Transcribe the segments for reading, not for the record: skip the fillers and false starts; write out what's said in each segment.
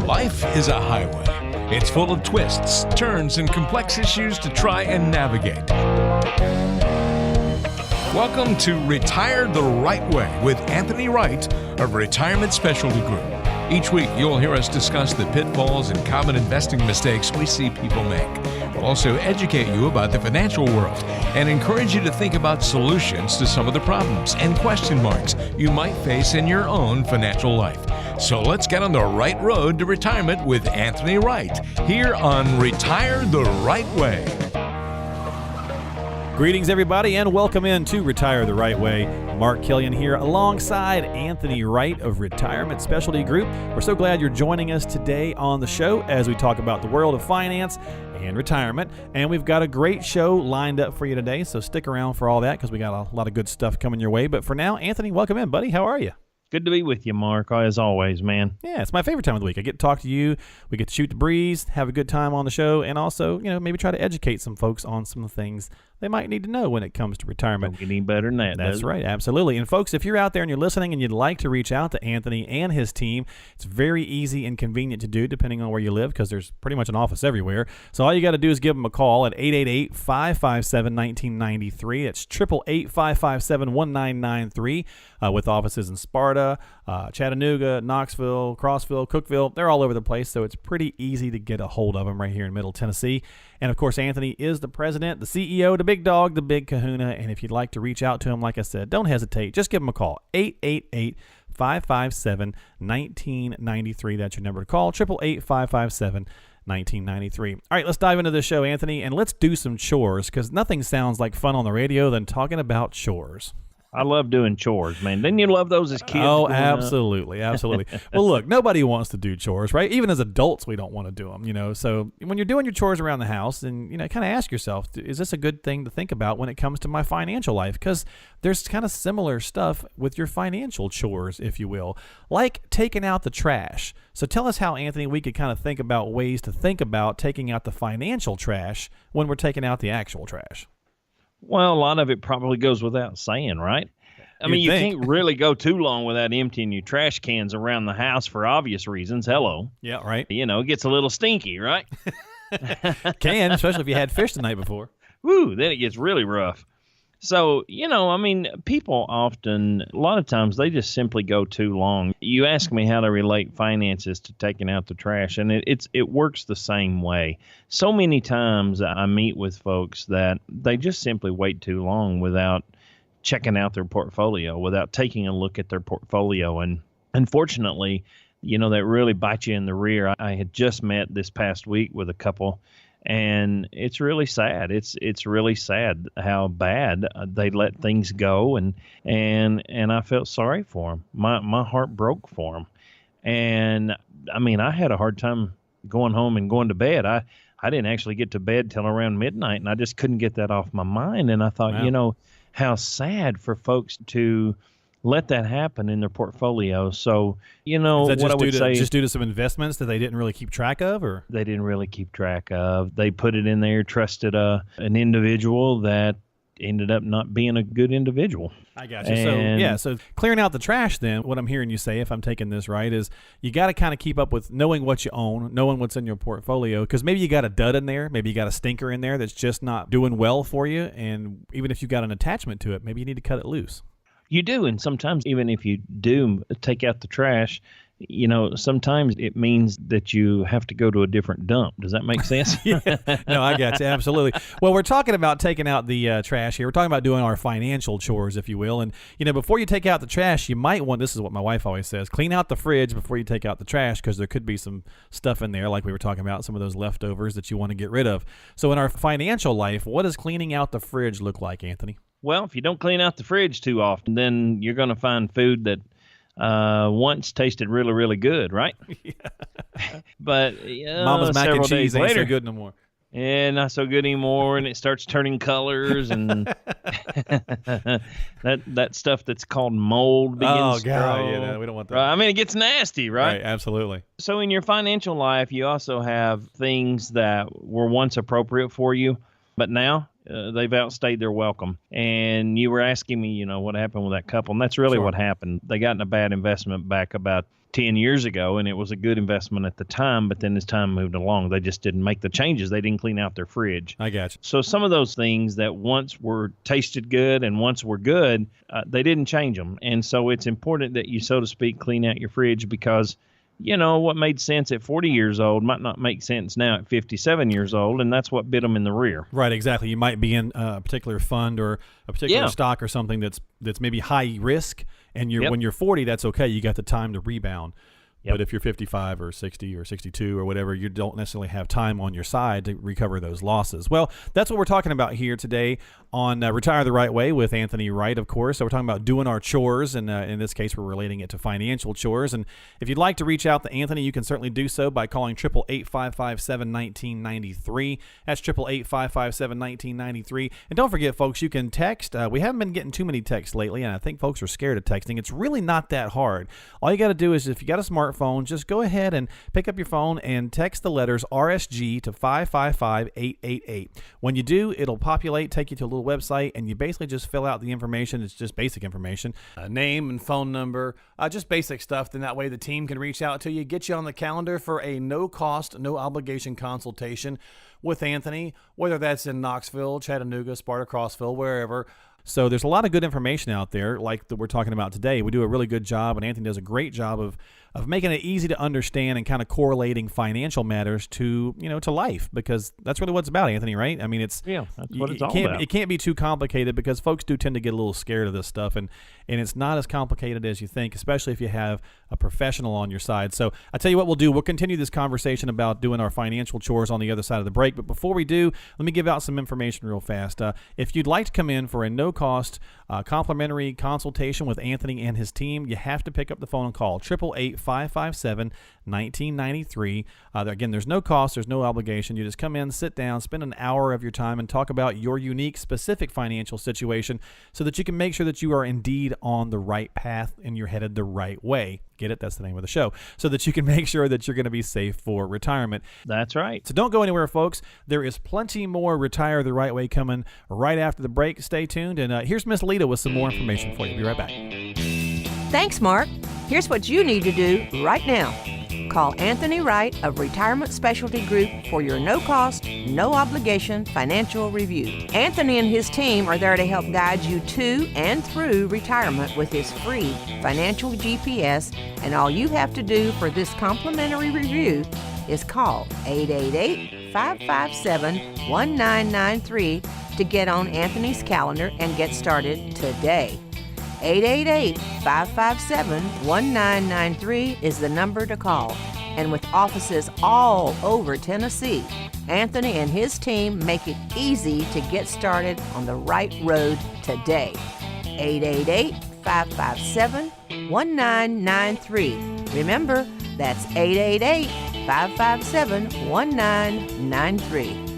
Life is a highway. It's full of twists, turns, and complex issues to try and navigate. Welcome to Retire the Right Way with Anthony Wright of Retirement Specialty Group. Each week, you'll hear us discuss the pitfalls and common investing mistakes we see people make. We'll also educate you about the financial world and encourage you to think about solutions to some of the problems and question marks you might face in your own financial life. So let's get on the right road to retirement with Anthony Wright here on Retire the Right Way. Greetings, everybody, and welcome in to Retire the Right Way. Mark Killian here alongside Anthony Wright of Retirement Specialty Group. We're so glad you're joining us today on the show as we talk about the world of finance and retirement. And we've got a great show lined up for you today, so stick around for all that because we got a lot of good stuff coming your way. But for now, Anthony, welcome in, buddy. How are you? Good to be with you, Mark, as always, man. Yeah, it's my favorite time of the week. I get to talk to you, we get to shoot the breeze, have a good time on the show, and also, maybe try to educate some folks on some of the things they might need to know when it comes to retirement. Don't get any better than that. That's right, absolutely. And folks, if you're out there and you're listening and you'd like to reach out to Anthony and his team, it's very easy and convenient to do depending on where you live because there's pretty much an office everywhere. So all you got to do is give them a call at 888-557-1993. That's 888-557-1993 with offices in Sparta, Chattanooga, Knoxville, Crossville, Cookeville. They're all over the place, so it's pretty easy to get a hold of them right here in Middle Tennessee. And, of course, Anthony is the president, the CEO, the big dog, the big kahuna. And if you'd like to reach out to him, like I said, don't hesitate. Just give him a call, 888-557-1993. That's your number to call, 888-557-1993. All right, let's dive into the show, Anthony, and let's do some chores because nothing sounds like fun on the radio than talking about chores. I love doing chores, man. Didn't you love those as kids? Oh, absolutely, absolutely. Well, look, nobody wants to do chores, right? Even as adults, we don't want to do them, So when you're doing your chores around the house, and, kind of ask yourself, is this a good thing to think about when it comes to my financial life? Because there's kind of similar stuff with your financial chores, if you will, like taking out the trash. So tell us how, Anthony, we could kind of think about ways to think about taking out the financial trash when we're taking out the actual trash. Well, a lot of it probably goes without saying, right? I mean, you can't really go too long without emptying your trash cans around the house for obvious reasons. Hello. Yeah, right. It gets a little stinky, right? Can, especially if you had fish the night before. Woo, then it gets really rough. So, people often, a lot of times, they just simply go too long. You ask me how to relate finances to taking out the trash, and it works the same way. So many times I meet with folks that they just simply wait too long without checking out their portfolio, without taking a look at their portfolio. And unfortunately, that really bites you in the rear. I had just met this past week with a couple, and it's really sad. It's really sad how bad they let things go, and I felt sorry for them. My heart broke for them, and I mean I had a hard time going home and going to bed. I didn't actually get to bed till around midnight, and I just couldn't get that off my mind. And I thought, wow. How sad for folks to let that happen in their portfolio. So, what I would say, just due to some investments that they didn't really keep track of, or they didn't really keep track of. They put it in there, trusted an individual that ended up not being a good individual. I got you. So clearing out the trash then, what I'm hearing you say, if I'm taking this right, is you got to kind of keep up with knowing what you own, knowing what's in your portfolio, because maybe you got a dud in there, maybe you got a stinker in there that's just not doing well for you, and even if you got an attachment to it, maybe you need to cut it loose. You do, and sometimes even if you do take out the trash, sometimes it means that you have to go to a different dump. Does that make sense? Yeah. No, I got you. Absolutely. Well, we're talking about taking out the trash here. We're talking about doing our financial chores, if you will. And, before you take out the trash, you might want, this is what my wife always says, clean out the fridge before you take out the trash because there could be some stuff in there, like we were talking about, some of those leftovers that you want to get rid of. So in our financial life, what does cleaning out the fridge look like, Anthony? Well, if you don't clean out the fridge too often, then you're going to find food that once tasted really, really good, right? Yeah. But Mama's mac and cheese ain't so good no more. Yeah, not so good anymore, and it starts turning colors, and that stuff that's called mold begins to grow. We don't want that. I mean, it gets nasty, right? Right, absolutely. So in your financial life, you also have things that were once appropriate for you, but now they've outstayed their welcome. And you were asking me, what happened with that couple, and that's really what happened. They got in a bad investment back about 10 years ago, and it was a good investment at the time, but then as time moved along, they just didn't make the changes. They didn't clean out their fridge. I got you. So some of those things that once were tasted good and once were good, they didn't change them. And so it's important that you, so to speak, clean out your fridge, because what made sense at 40 years old might not make sense now at 57 years old, and that's what bit them in the rear. Right, exactly. You might be in a particular fund or a particular stock or something that's maybe high risk, and when you're 40, that's okay. You got the time to rebound. But if you're 55 or 60 or 62 or whatever, you don't necessarily have time on your side to recover those losses. Well, that's what we're talking about here today on Retire the Right Way with Anthony Wright, of course. So we're talking about doing our chores, and in this case, we're relating it to financial chores. And if you'd like to reach out to Anthony, you can certainly do so by calling 888-557-1993. That's 888-557-1993. And don't forget, folks, you can text. We haven't been getting too many texts lately, and I think folks are scared of texting. It's really not that hard. All you got to do is, if you got a smartphone, just go ahead and pick up your phone and text the letters RSG to 555-888. When you do, it'll populate, take you to a little website, and you basically just fill out the information. It's just basic information, name and phone number, just basic stuff. Then that way the team can reach out to you, get you on the calendar for a no-cost, no-obligation consultation with Anthony, whether that's in Knoxville, Chattanooga, Sparta, Crossville, wherever. So there's a lot of good information out there like that we're talking about today. We do a really good job, and Anthony does a great job of making it easy to understand and kind of correlating financial matters to life, because that's really what it's about, Anthony, right? I mean, that's what it's all about. It can't be too complicated, because folks do tend to get a little scared of this stuff, and it's not as complicated as you think, especially if you have a professional on your side. So I tell you what we'll do. We'll continue this conversation about doing our financial chores on the other side of the break. But before we do, let me give out some information real fast. If you'd like to come in for a no-cost complimentary consultation with Anthony and his team, you have to pick up the phone and call 888-557-1993. Again, there's no cost, there's no obligation. You just come in, sit down, spend an hour of your time, and talk about your unique, specific financial situation so that you can make sure that you are indeed on the right path and you're headed the right way. Get it? That's the name of the show. So that you can make sure that you're going to be safe for retirement. That's right. So don't go anywhere, folks. There is plenty more Retire the Right Way coming right after the break. Stay tuned. And here's Miss Lita with some more information for you. Be right back. Thanks, Mark. Here's what you need to do right now. Call Anthony Wright of Retirement Specialty Group for your no-cost, no-obligation financial review. Anthony and his team are there to help guide you to and through retirement with his free financial GPS, and all you have to do for this complimentary review is call 888-557-1993 to get on Anthony's calendar and get started today. 888-557-1993 is the number to call. And with offices all over Tennessee, Anthony and his team make it easy to get started on the right road today. 888-557-1993. Remember, that's 888-557-1993.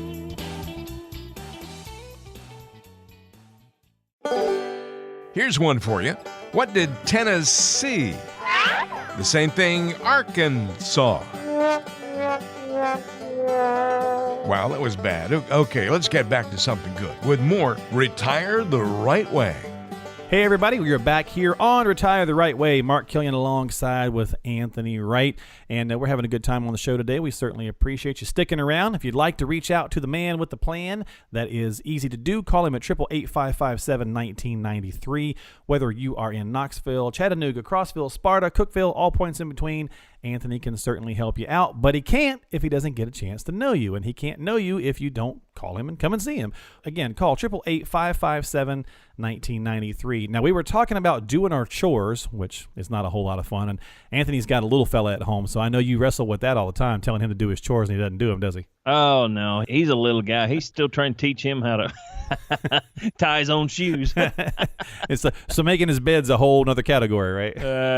Here's one for you. What did Tennessee? The same thing Arkansas. Wow, that was bad. Okay, let's get back to something good with more Retire the Right Way. Hey everybody, we are back here on Retire the Right Way. Mark Killian alongside with Anthony Wright, and we're having a good time on the show today. We certainly appreciate you sticking around. If you'd like to reach out to the man with the plan, that is easy to do. Call him at 888-557-1993. Whether you are in Knoxville, Chattanooga, Crossville, Sparta, Cookeville, all points in between, Anthony can certainly help you out, but he can't if he doesn't get a chance to know you, and he can't know you if you don't call him and come and see him. Again, call 888-557-1993. Now, we were talking about doing our chores, which is not a whole lot of fun, and Anthony's got a little fella at home, so I know you wrestle with that all the time, telling him to do his chores, and he doesn't do them, does he? Oh, no. He's a little guy. He's still trying to teach him how to tie his own shoes. So making his bed's a whole nother category, right?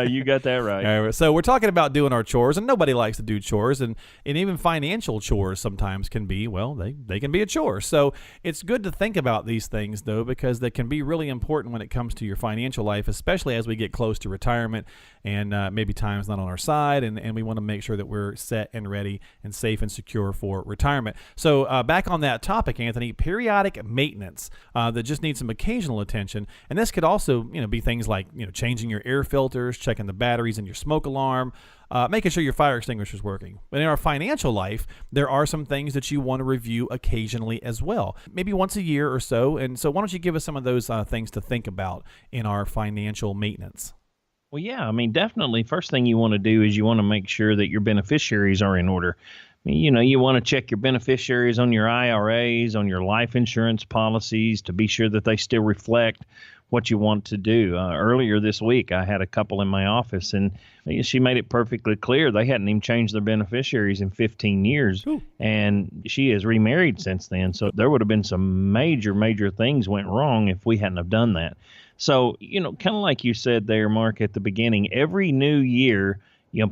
You got that right. All right. So we're talking about doing our chores, and nobody likes to do chores, and even financial chores sometimes can be, well, they can be a chore. So it's good to think about these things, though, because they can be really important when it comes to your financial life, especially as we get close to retirement and maybe time's not on our side, and we want to make sure that we're set and ready and safe and secure for retirement. So back on that topic, Anthony, periodic maintenance. maintenance that just need some occasional attention. And this could also, be things like, changing your air filters, checking the batteries in your smoke alarm, making sure your fire extinguisher is working. But in our financial life, there are some things that you want to review occasionally as well, maybe once a year or so. And so why don't you give us some of those things to think about in our financial maintenance? Well, yeah, I mean, definitely. First thing you want to do is you want to make sure that your beneficiaries are in order. I mean, you want to check your beneficiaries on your IRAs, on your life insurance policies to be sure that they still reflect what you want to do. Earlier this week, I had a couple in my office, and she made it perfectly clear they hadn't even changed their beneficiaries in 15 years. Ooh. And she is remarried since then. So there would have been some major, major things went wrong if we hadn't have done that. So, kind of like you said there, Mark, at the beginning, every new year,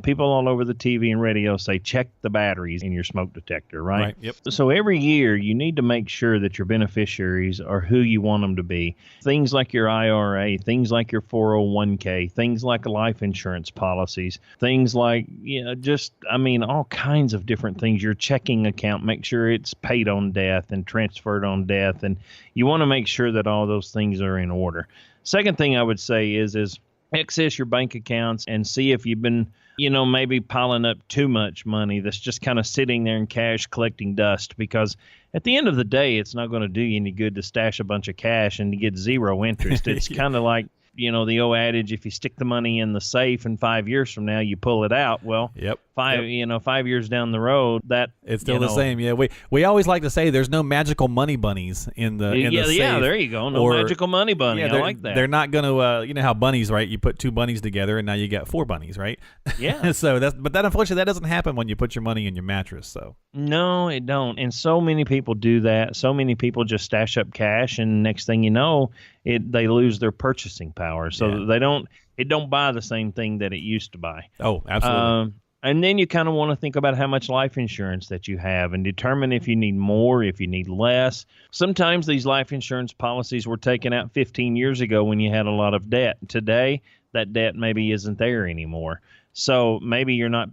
people all over the TV and radio say, check the batteries in your smoke detector, right? Right. Yep. So every year you need to make sure that your beneficiaries are who you want them to be. Things like your IRA, things like your 401k, things like life insurance policies, things like, all kinds of different things. Your checking account, make sure it's paid on death and transferred on death. And you want to make sure that all those things are in order. Second thing I would say is access your bank accounts and see if you've been, maybe piling up too much money that's just kind of sitting there in cash collecting dust, because at the end of the day, it's not going to do you any good to stash a bunch of cash and to get zero interest. It's kind of like, the old adage, if you stick the money in the safe and 5 years from now you pull it out, well, yep. 5 years down the road, that it's still the same. Yeah, we always like to say there's no magical money bunnies in the safe. Yeah, there you go. No magical money bunny. I like that. They're not going to you know how bunnies, right? You put two bunnies together and now you got four bunnies, right? Yeah. But that unfortunately that doesn't happen when you put your money in your mattress. So no, it don't. And so many people do that. So many people just stash up cash, and next thing you know, they lose their purchasing power. So it don't buy the same thing that it used to buy. Oh, absolutely. And then you kind of want to think about how much life insurance that you have and determine if you need more, if you need less. Sometimes these life insurance policies were taken out 15 years ago when you had a lot of debt. Today, that debt maybe isn't there anymore. So maybe you're not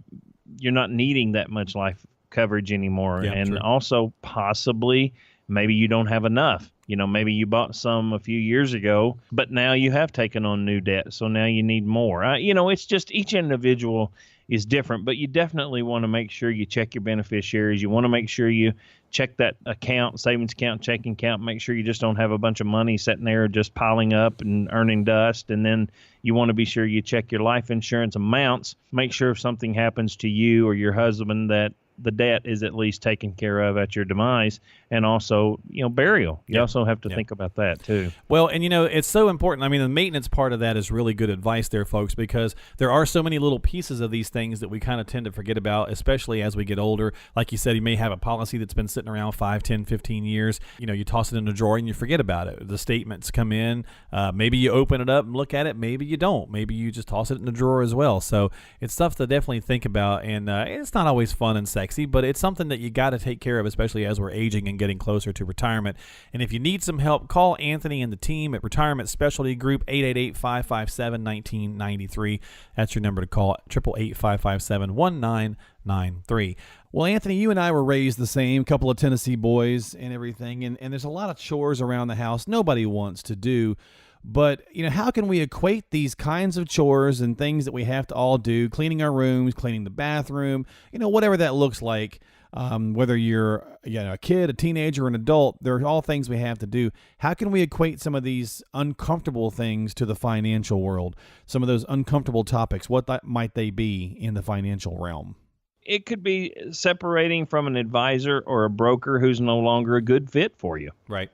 needing that much life coverage anymore. Yeah, and true. Also possibly maybe you don't have enough. Maybe you bought some a few years ago, but now you have taken on new debt. So now you need more. It's just each individual is different, but you definitely want to make sure you check your beneficiaries. You want to make sure you check that account, savings account, checking account, make sure you just don't have a bunch of money sitting there just piling up and earning dust. And then you want to be sure you check your life insurance amounts, make sure if something happens to you or your husband that the debt is at least taken care of at your demise, and also, burial. You also have to think about that too. Well, and it's so important. I mean, the maintenance part of that is really good advice there, folks, because there are so many little pieces of these things that we kind of tend to forget about, especially as we get older. Like you said, you may have a policy that's been sitting around 5, 10, 15 years. You toss it in a drawer and you forget about it. The statements come in. Maybe you open it up and look at it. Maybe you don't. Maybe you just toss it in the drawer as well. So it's stuff to definitely think about, and it's not always fun and sexy, but it's something that you got to take care of, especially as we're aging and getting closer to retirement. And if you need some help, call Anthony and the team at Retirement Specialty Group, 888-557-1993. That's your number to call, 888-557-1993. Well, Anthony, you and I were raised the same, couple of Tennessee boys and everything, and there's a lot of chores around the house nobody wants to do. But, how can we equate these kinds of chores and things that we have to all do, cleaning our rooms, cleaning the bathroom, whatever that looks like, whether you're a kid, a teenager, or an adult, they're all things we have to do. How can we equate some of these uncomfortable things to the financial world, some of those uncomfortable topics? What might they be in the financial realm? It could be separating from an advisor or a broker who's no longer a good fit for you. Right.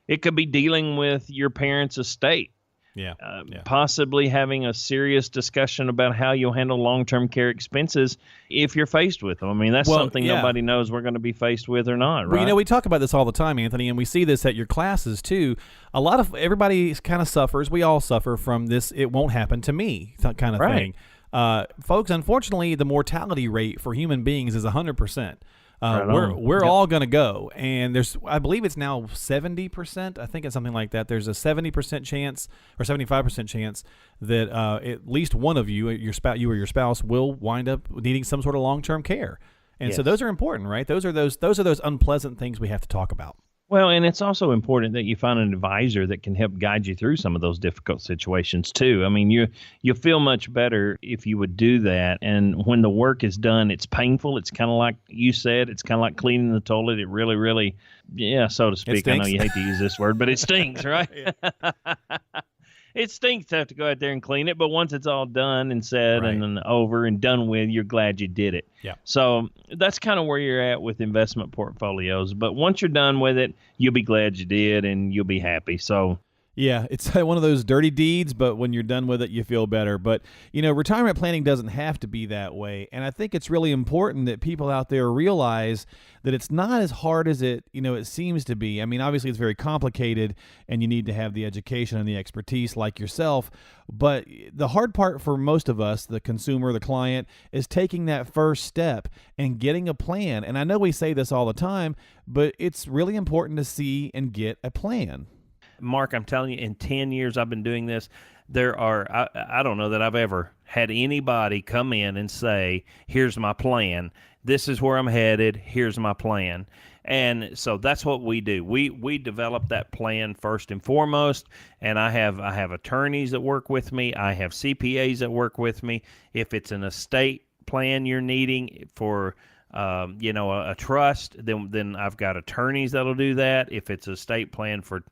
It could be dealing with your parents' estate. Possibly having a serious discussion about how you'll handle long-term care expenses if you're faced with them. I mean, that's something nobody knows we're going to be faced with or not, right? Well, we talk about this all the time, Anthony, and we see this at your classes too. Everybody kind of suffers. We all suffer from this "it won't happen to me" kind of thing. Folks, unfortunately, the mortality rate for human beings is 100%. We're all going to go, and I believe it's now 70%. I think it's something like that. There's a 70% chance or 75% chance that at least one of you, you or your spouse, will wind up needing some sort of long-term care. And so those are important, right? Those are those unpleasant things we have to talk about. Well, and it's also important that you find an advisor that can help guide you through some of those difficult situations too. I mean, you'll feel much better if you would do that. And when the work is done, it's painful. It's kind of like you said, it's kind of like cleaning the toilet. It really, really, yeah, so to speak. I know you hate to use this word, but it stinks, right? It stinks to have to go out there and clean it, but once it's all done and said Right. and then over and done with, you're glad you did it. Yeah. So that's kind of where you're at with investment portfolios. But once you're done with it, you'll be glad you did and you'll be happy. So Yeah, it's one of those dirty deeds, but when you're done with it, you feel better. But, retirement planning doesn't have to be that way. And I think it's really important that people out there realize that it's not as hard as it seems to be. I mean, obviously it's very complicated and you need to have the education and the expertise like yourself. But the hard part for most of us, the consumer, the client, is taking that first step and getting a plan. And I know we say this all the time, but it's really important to see and get a plan. Mark, I'm telling you, in 10 years I've been doing this, I don't know that I've ever had anybody come in and say, here's my plan. This is where I'm headed. Here's my plan. And so that's what we do. We develop that plan first and foremost. And I have attorneys that work with me. I have CPAs that work with me. If it's an estate plan you're needing for a trust, then I've got attorneys that'll do that. If it's a estate plan for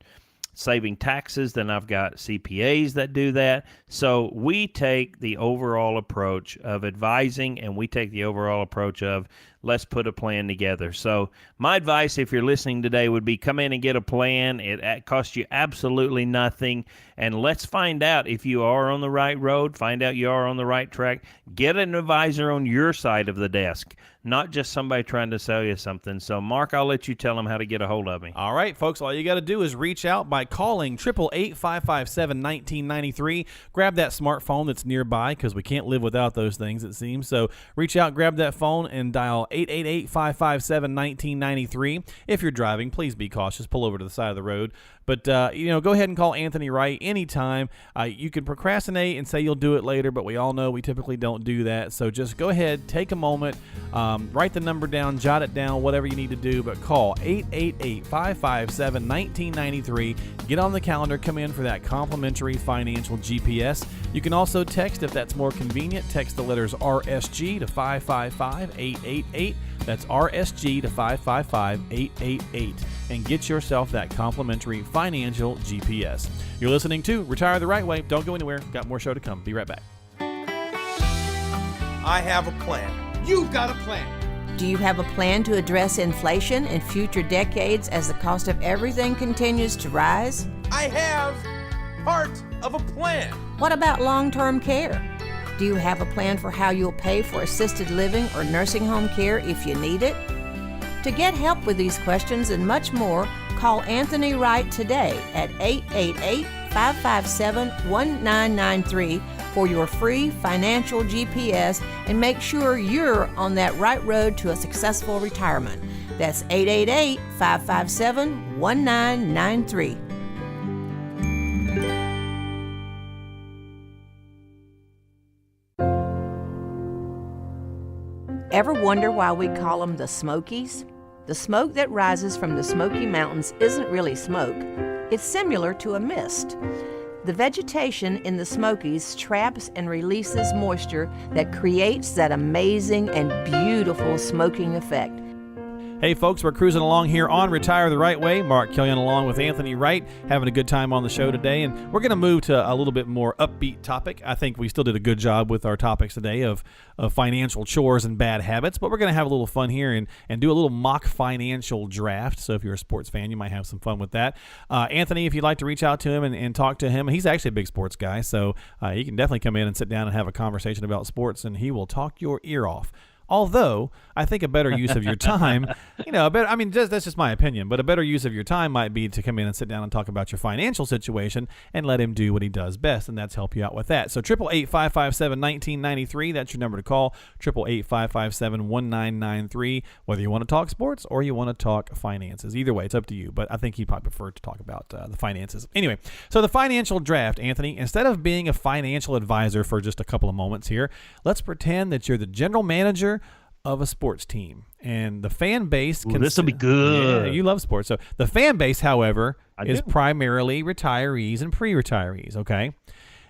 saving taxes, then I've got CPAs that do that. So we take the overall approach of advising, and we take the overall approach of let's put a plan together. So my advice, if you're listening today, would be come in and get a plan. It costs you absolutely nothing. And let's find out if you are on the right road, find out you are on the right track. Get an advisor on your side of the desk, not just somebody trying to sell you something. So, Mark, I'll let you tell them how to get a hold of me. All right, folks, all you got to do is reach out by calling 888-557-1993. Grab that smartphone that's nearby because we can't live without those things, it seems. So reach out, grab that phone, and dial 888-557-1993. If you're driving, please be cautious. Pull over to the side of the road. But, go ahead and call Anthony Wright anytime. You can procrastinate and say you'll do it later, but we all know we typically don't do that. So just go ahead, take a moment, write the number down, jot it down, whatever you need to do, but call 888-557-1993. Get on the calendar, come in for that complimentary financial GPS. You can also text if that's more convenient. Text the letters RSG to 555-888. That's RSG to 555-888. And get yourself that complimentary financial GPS. You're listening to Retire the Right Way. Don't go anywhere. Got more show to come. Be right back. I have a plan. You've got a plan. Do you have a plan to address inflation in future decades as the cost of everything continues to rise? I have part of a plan. What about long-term care? Do you have a plan for how you'll pay for assisted living or nursing home care if you need it? To get help with these questions and much more, call Anthony Wright today at 888-557-1993 for your free financial GPS and make sure you're on that right road to a successful retirement. That's 888-557-1993. Ever wonder why we call them the Smokies? The smoke that rises from the Smoky Mountains isn't really smoke. It's similar to a mist. The vegetation in the Smokies traps and releases moisture that creates that amazing and beautiful smoking effect. Hey, folks, we're cruising along here on Retire the Right Way. Mark Killian along with Anthony Wright, having a good time on the show today. And we're going to move to a little bit more upbeat topic. I think we still did a good job with our topics today of financial chores and bad habits. But we're going to have a little fun here and do a little mock financial draft. So if you're a sports fan, you might have some fun with that. Anthony, if you'd like to reach out to him and talk to him, he's actually a big sports guy. So he can definitely come in and sit down and have a conversation about sports, and he will talk your ear off. Although, I think a better use of your time, that's just my opinion, but a better use of your time might be to come in and sit down and talk about your financial situation and let him do what he does best, and that's help you out with that. So 888-557-1993, that's your number to call, 888-557-1993, whether you want to talk sports or you want to talk finances. Either way, it's up to you, but I think he'd probably prefer to talk about the finances. Anyway, so the financial draft, Anthony, instead of being a financial advisor for just a couple of moments here, let's pretend that you're the general manager of a sports team. And the fan base This will be good. Yeah, you love sports. So the fan base, however, is do. primarily retirees and pre-retirees, okay?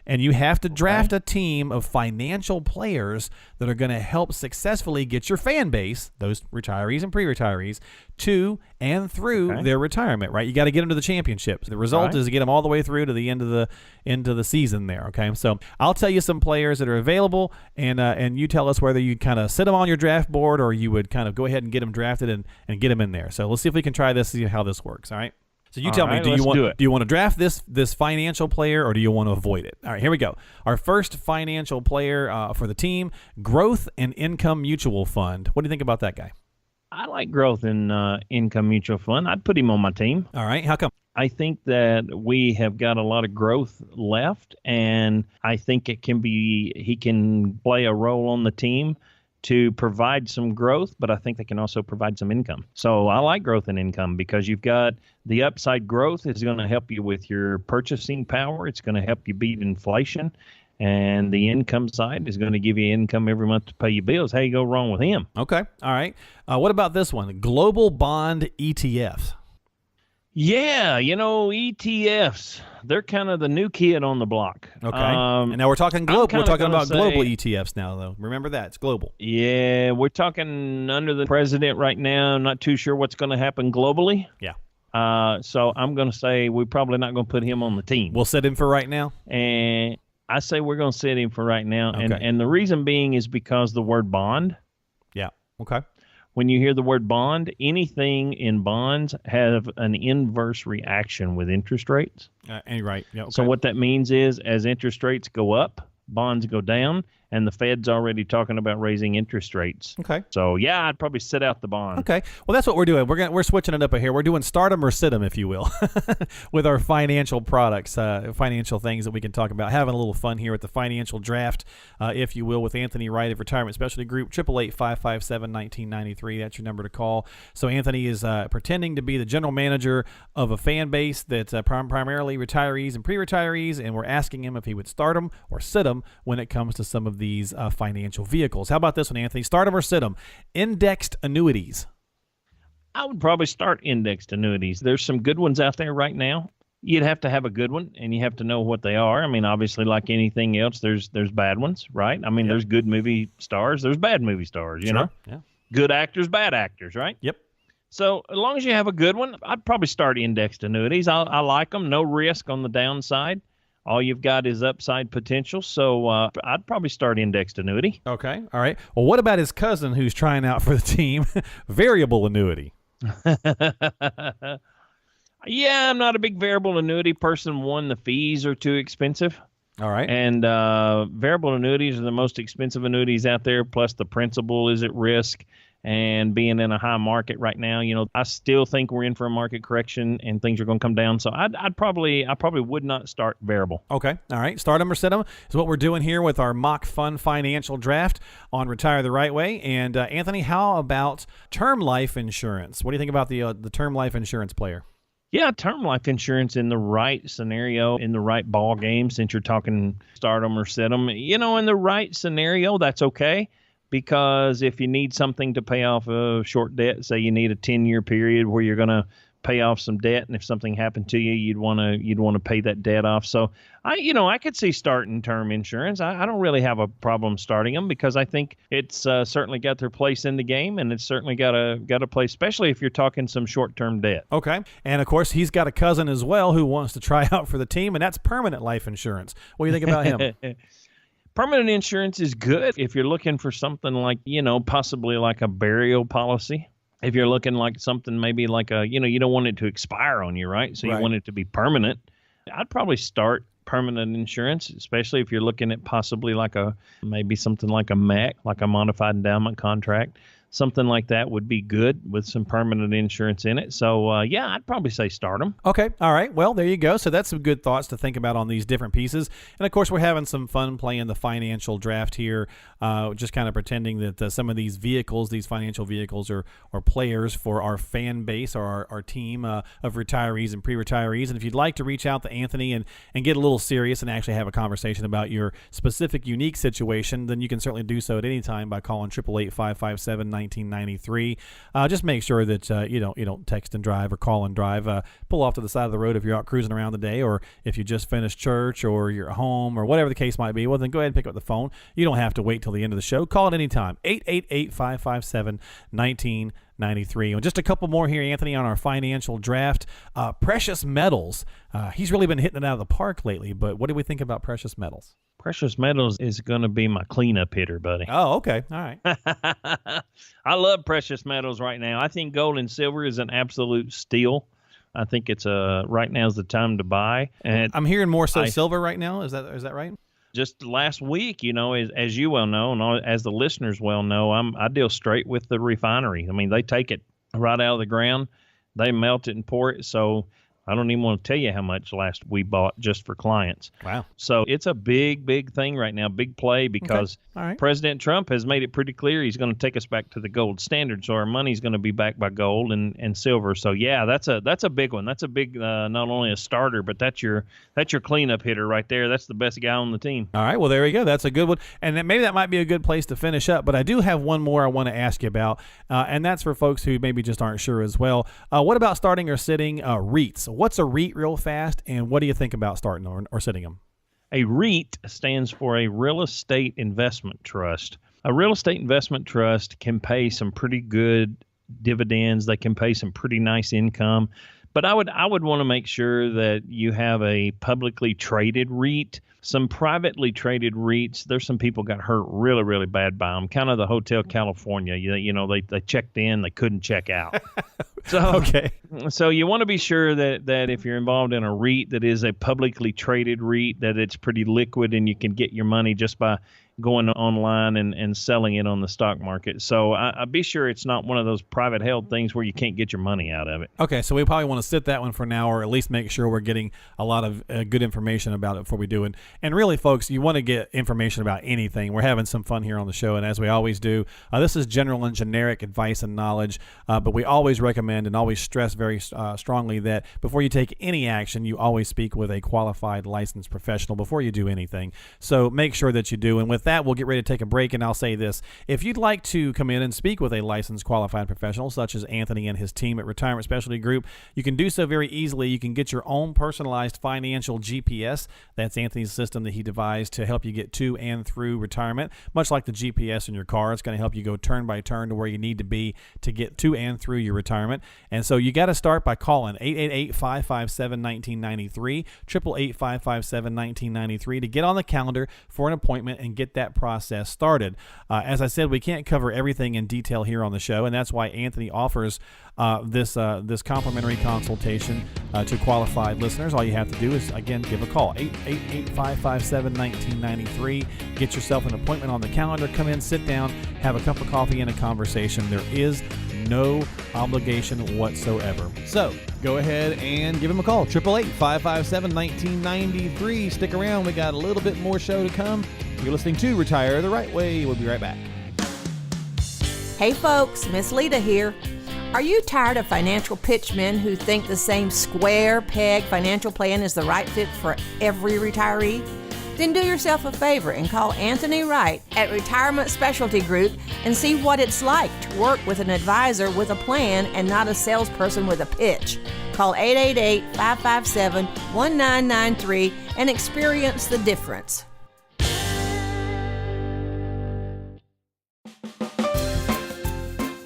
And you have to draft a team of financial players that are going to help successfully get your fan base, those retirees and pre-retirees, to and through their retirement, right? You got to get them to the championships. The result is to get them all the way through to the end of the season there, okay? So I'll tell you some players that are available, and you tell us whether you kind of sit them on your draft board or you would kind of go ahead and get them drafted and get them in there. So let's see if we can try this, see how this works, all right? So you tell me, do you want to draft this financial player or do you want to avoid it? All right, here we go. Our first financial player for the team, Growth and Income Mutual Fund. What do you think about that guy? I like Growth and Income Mutual Fund. I'd put him on my team. All right, how come? I think that we have got a lot of growth left, and I think he can play a role on the team to provide some growth, but I think they can also provide some income. So I like Growth and Income because you've got the upside growth is going to help you with your purchasing power. It's going to help you beat inflation. And the income side is going to give you income every month to pay your bills. How you go wrong with him? Okay. All right. What about this one? Global Bond ETFs. Yeah, ETFs, they're kind of the new kid on the block. Okay. And now we're talking global. We're talking about global say, ETFs now, though. Remember that. It's global. Yeah, we're talking under the president right now. I'm not too sure what's going to happen globally. Yeah. So I'm going to say we're probably not going to put him on the team. We'll set him for right now? And I say we're going to set him for right now. Okay. And the reason being is because the word bond. Yeah. Okay. When you hear the word bond, anything in bonds have an inverse reaction with interest rates. Right. Yeah. Okay. So what that means is as interest rates go up, bonds go down, and the Fed's already talking about raising interest rates. Okay. So, yeah, I'd probably sit out the bond. Okay. Well, that's what we're doing. We're switching it up here. We're doing start 'em or sit 'em, if you will, with our financial products, financial things that we can talk about. Having a little fun here at the financial draft, if you will, with Anthony Wright of Retirement Specialty Group, 888-557-1993. That's your number to call. So Anthony is pretending to be the general manager of a fan base that's primarily retirees and pre-retirees, and we're asking him if he would start 'em or sit 'em when it comes to some of these financial vehicles. How about this one, Anthony? Start 'em or sit 'em? Indexed annuities. I would probably start indexed annuities. There's some good ones out there right now. You'd have to have a good one, and you have to know what they are. I mean, obviously, like anything else, there's bad ones, right? I mean, there's good movie stars. There's bad movie stars, you know? Yeah. Good actors, bad actors, right? Yep. So as long as you have a good one, I'd probably start indexed annuities. I like them. No risk on the downside. All you've got is upside potential. So I'd probably start indexed annuity. Okay. All right. Well, what about his cousin who's trying out for the team? Variable annuity. Yeah, I'm not a big variable annuity person. One, the fees are too expensive. All right. And variable annuities are the most expensive annuities out there. Plus the principal is at risk. And being in a high market right now, I still think we're in for a market correction and things are going to come down. So I probably would not start variable. Okay. All right. Start 'em or sit 'em is what we're doing here with our mock fun financial draft on Retire the Right Way. And Anthony, how about term life insurance? What do you think about the term life insurance player? Yeah, term life insurance in the right scenario, in the right ball game, since you're talking start 'em or sit 'em. In the right scenario, that's okay. Because if you need something to pay off a short debt, say you need a 10-year period where you're going to pay off some debt, and if something happened to you, you'd want to pay that debt off. So I could see starting term insurance. I don't really have a problem starting them because I think it's certainly got their place in the game, and it's certainly got a place, especially if you're talking some short-term debt. Okay, and of course he's got a cousin as well who wants to try out for the team, and that's permanent life insurance. What do you think about him? Permanent insurance is good if you're looking for something like, possibly like a burial policy. If you're looking like something maybe like you don't want it to expire on you, right? So you want it to be permanent. I'd probably start permanent insurance, especially if you're looking at possibly maybe something like a MEC, like a modified endowment contract, something like that would be good with some permanent insurance in it. So, yeah, I'd probably say start them. Okay. All right. Well, there you go. So that's some good thoughts to think about on these different pieces. And of course, we're having some fun playing the financial draft here, just kind of pretending that some of these vehicles, these financial vehicles, are players for our fan base or our team of retirees and pre-retirees. And if you'd like to reach out to Anthony and get a little serious and actually have a conversation about your specific, unique situation, then you can certainly do so at any time by calling 888-557-1993. Just make sure that you don't text and drive or call and drive. Pull off to the side of the road if you're out cruising around the day, or if you just finished church or you're at home or whatever the case might be. Well, then go ahead and pick up the phone. You don't have to wait till the end of the show. Call at any time. 888-557-1993. And just a couple more here, Anthony, on our financial draft. Precious metals. He's really been hitting it out of the park lately, but what do we think about precious metals? Precious metals is going to be my cleanup hitter, buddy. Oh, okay. All right. I love precious metals right now. I think gold and silver is an absolute steal. I think it's right now is the time to buy. And I'm hearing more so silver right now. Is that right? Just last week, as you well know, and as the listeners well know, I deal straight with the refinery. I mean, they take it right out of the ground, they melt it and pour it. So I don't even want to tell you how much last we bought just for clients. Wow. So it's a big thing right now, big play, because President Trump has made it pretty clear he's going to take us back to the gold standard. So our money's going to be backed by gold and silver. So yeah, that's a big one. That's a big, not only a starter, but that's your cleanup hitter right there. That's the best guy on the team. All right. Well, there we go. That's a good one. And maybe that might be a good place to finish up. But I do have one more I want to ask you about. And that's for folks who maybe just aren't sure as well. What about starting or sitting REITs? What's a REIT real fast, and what do you think about starting or sitting them? A REIT stands for a real estate investment trust. A real estate investment trust can pay some pretty good dividends. They can pay some pretty nice income. But I would want to make sure that you have a publicly traded REIT. Some privately traded REITs, there's some people got hurt really, really bad by them. Kind of the Hotel California. They checked in, they couldn't check out. So you want to be sure that if you're involved in a REIT that is a publicly traded REIT, that it's pretty liquid and you can get your money just by going online and selling it on the stock market. So I'd be sure it's not one of those private held things where you can't get your money out of it. Okay, so we probably want to sit that one for now, or at least make sure we're getting a lot of good information about it before we do it. And really, folks, you want to get information about anything. We're having some fun here on the show, and as we always do, this is general and generic advice and knowledge, but we always recommend and always stress very strongly that before you take any action, you always speak with a qualified licensed professional before you do anything. So make sure that you do. And with that, we'll get ready to take a break, and I'll say this. If you'd like to come in and speak with a licensed qualified professional, such as Anthony and his team at Retirement Specialty Group, you can do so very easily. You can get your own personalized financial GPS. That's Anthony's system that he devised to help you get to and through retirement. Much like the GPS in your car, it's going to help you go turn by turn to where you need to be to get to and through your retirement. And so you got to start by calling 888-557-1993, 888-557-1993 to get on the calendar for an appointment and get that process started. As I said, we can't cover everything in detail here on the show, and that's why Anthony offers this complimentary consultation to qualified listeners. All you have to do is, again, give a call, 888-557-1993. Get yourself an appointment on the calendar. Come in, sit down, have a cup of coffee and a conversation. There is no obligation whatsoever. So go ahead and give him a call, 888-557-1993. Stick around. We got a little bit more show to come. You're listening to Retire the Right Way. We'll be right back. Hey folks, Miss Lita here. Are you tired of financial pitchmen who think the same square peg financial plan is the right fit for every retiree? Then do yourself a favor and call Anthony Wright at Retirement Specialty Group and see what it's like to work with an advisor with a plan and not a salesperson with a pitch. Call 888-557-1993 and experience the difference.